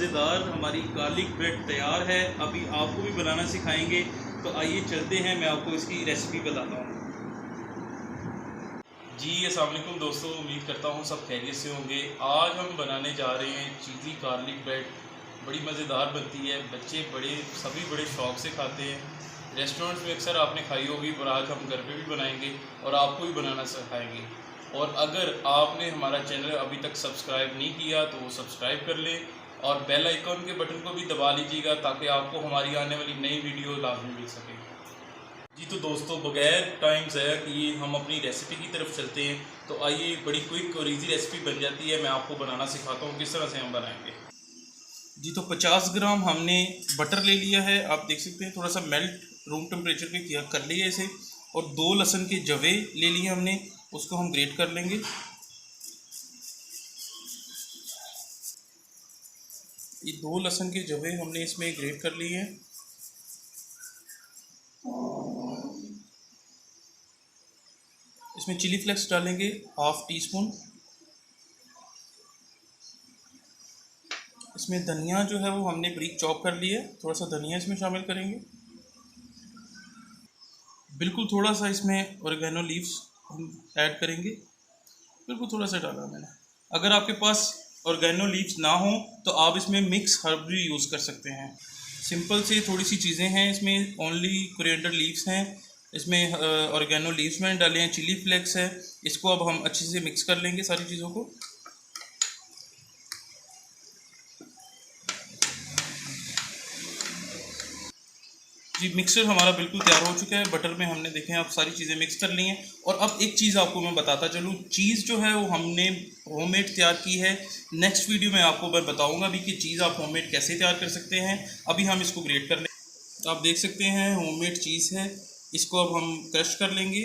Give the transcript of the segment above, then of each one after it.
मज़ेदार हमारी garlic bread तैयार है। अभी आपको भी बनाना सिखाएंगे, तो आइए चलते हैं, मैं आपको इसकी रेसिपी बताता हूँ। जी अस्सलाम वालेकुम दोस्तों, उम्मीद करता हूँ सब खैरियत से होंगे। आज हम बनाने जा रहे हैं चीज़ी गार्लिक ब्रेड। बड़ी मज़ेदार बनती है, बच्चे बड़े सभी बड़े शौक़ से खाते हैं। रेस्टोरेंट्स में अक्सर आपने खाई होगी, पर आज हम घर पे भी बनाएंगे और आपको भी बनाना सिखाएंगे। और अगर आपने हमारा चैनल अभी तक सब्सक्राइब नहीं किया तो वो सब्सक्राइब कर लें और बेल आइकॉन के बटन को भी दबा लीजिएगा, ताकि आपको हमारी आने वाली नई वीडियो लाजमी मिल सके। जी तो दोस्तों, बगैर टाइम ज़ाया किए हम अपनी रेसिपी की तरफ चलते हैं। तो आइए, बड़ी क्विक और इजी रेसिपी बन जाती है। मैं आपको बनाना सिखाता हूँ किस तरह से हम बनाएंगे। जी तो 50 ग्राम हमने बटर ले लिया है, आप देख सकते हैं, थोड़ा सा मेल्ट रूम टेम्परेचर पे किया कर लिया इसे। और 2 लहसुन के जवे ले लिए हमने, उसको हम ग्रेट कर लेंगे। ये 2 लहसुन के जवे हमने इसमें ग्रेट कर लिए हैं। इसमें चिली फ्लेक्स डालेंगे ½ टीस्पून। इसमें धनिया जो है वो हमने बारीक चॉप कर लिया है, थोड़ा सा धनिया इसमें शामिल करेंगे। बिल्कुल थोड़ा सा इसमें ऑरिगेनो लीव्स हम ऐड करेंगे, बिल्कुल थोड़ा सा डाला मैंने। अगर आपके पास ऑरिगेनो लीव्स ना हो तो आप इसमें मिक्स हर्ब भी यूज़ कर सकते हैं। सिंपल से थोड़ी सी चीज़ें हैं इसमें, ओनली कोरिएंडर लीव्स हैं इसमें, ऑरिगेनो लीव्स मैंने डाले हैं, चिली फ्लेक्स है। इसको अब हम अच्छे से मिक्स कर लेंगे सारी चीज़ों को। जी मिक्सचर हमारा बिल्कुल तैयार हो चुका है। बटर में हमने देखें आप सारी चीज़ें मिक्स कर ली हैं। और अब एक चीज़ आपको मैं बताता चलूँ, चीज़ जो है वो हमने होममेड तैयार की है। नेक्स्ट वीडियो में आपको मैं बताऊंगा भी कि चीज़ आप होममेड कैसे तैयार कर सकते हैं। अभी हम इसको ग्रेट कर लेंगे। तो आप देख सकते हैं होममेड चीज़ है, इसको अब हम क्रश कर लेंगे।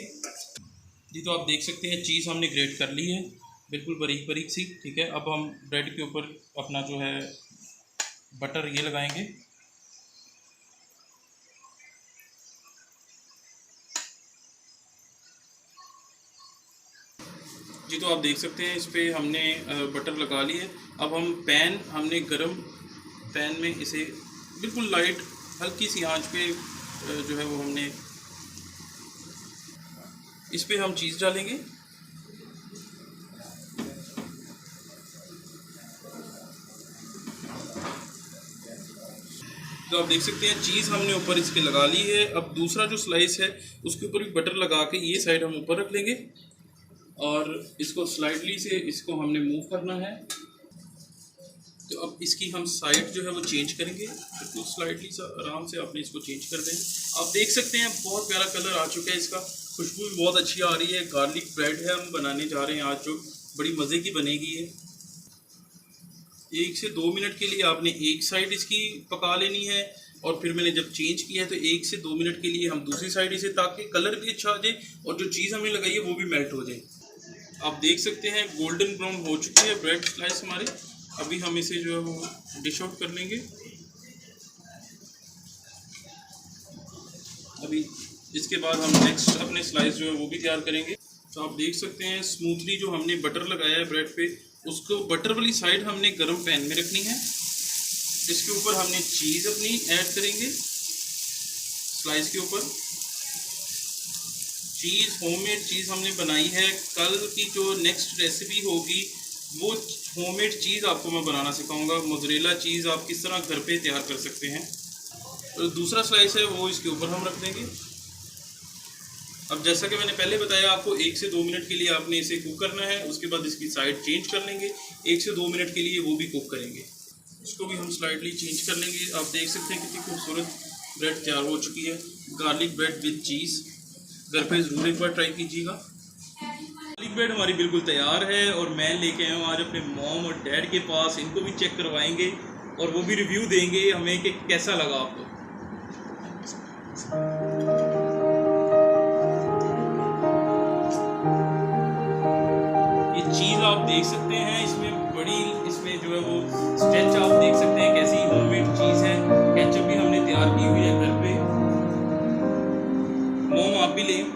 जी तो आप देख सकते हैं चीज़ हमने ग्रेट कर ली है, बिल्कुल बारीक बारीक सी, ठीक है। अब हम ब्रेड के ऊपर अपना जो है बटर ये लगाएंगे। जी तो आप देख सकते हैं इस पर हमने बटर लगा ली है। अब हम हमने गरम पैन में इसे बिल्कुल लाइट हल्की सी आंच पे जो है वो हमने इस पे हम चीज़ डालेंगे। तो आप देख सकते हैं चीज़ हमने ऊपर इसके लगा ली है। अब दूसरा जो स्लाइस है उसके ऊपर भी बटर लगा के ये साइड हम ऊपर रख लेंगे और इसको स्लाइडली से इसको हमने मूव करना है। तो अब इसकी हम साइड जो है वो चेंज करेंगे, बिल्कुल स्लाइडली सा आराम से आपने इसको चेंज कर दें। आप देख सकते हैं बहुत प्यारा कलर आ चुका है, इसका खुशबू भी बहुत अच्छी आ रही है। गार्लिक ब्रेड है हम बनाने जा रहे हैं आज, जो बड़ी मज़े की बनेगी है। 1 से 2 मिनट के लिए आपने एक साइड इसकी पका लेनी है, और फिर मैंने जब चेंज किया है तो 1 से 2 मिनट के लिए हम दूसरी साइड इसे, ताकि कलर भी अच्छा आ जाए और जो चीज़ हमने लगाई है वो भी मेल्ट हो जाए। आप देख सकते हैं गोल्डन ब्राउन हो चुकी है ब्रेड स्लाइस हमारे। अभी हम इसे जो है वो डिश आउट कर लेंगे। अभी इसके बाद हम नेक्स्ट अपने स्लाइस जो है वो भी तैयार करेंगे। तो आप देख सकते हैं स्मूथली जो हमने बटर लगाया है ब्रेड पे, उसको बटर वाली साइड हमने गरम पैन में रखनी है। इसके ऊपर हमने चीज़ अपनी ऐड करेंगे स्लाइस के ऊपर। चीज़ होममेड चीज़ हमने बनाई है। कल की जो नेक्स्ट रेसिपी होगी वो होममेड चीज़ आपको मैं बनाना सिखाऊंगा। मोज़रेला चीज़ आप किस तरह घर पे तैयार कर सकते हैं। तो दूसरा स्लाइस है वो इसके ऊपर हम रख देंगे। अब जैसा कि मैंने पहले बताया आपको, 1 से 2 मिनट के लिए आपने इसे कुक करना है। उसके बाद इसकी साइड चेंज कर लेंगे, 1 से 2 मिनट के लिए वो भी कुक करेंगे। इसको भी हम स्लाइडली चेंज कर लेंगे। आप देख सकते हैं कितनी खूबसूरत ब्रेड तैयार हो चुकी है, गार्लिक ब्रेड विद चीज़। घर पे ज़रूर एक बार ट्राई कीजिएगा। गार्लिक ब्रेड हमारी बिल्कुल तैयार है और मैं लेके आया हूँ आज अपने मॉम और डैड के पास। इनको भी चेक करवाएंगे और वो भी रिव्यू देंगे हमें कि कैसा लगा आपको। ये चीज़ आप देख सकते हैं, इसमें बड़ी, इसमें जो है वो स्ट्रेच आप देख सकते हैं कैसी होममेड चीज़ है। केचप भी हमने तैयार की हुई है घर पे। मोम आप भी लें।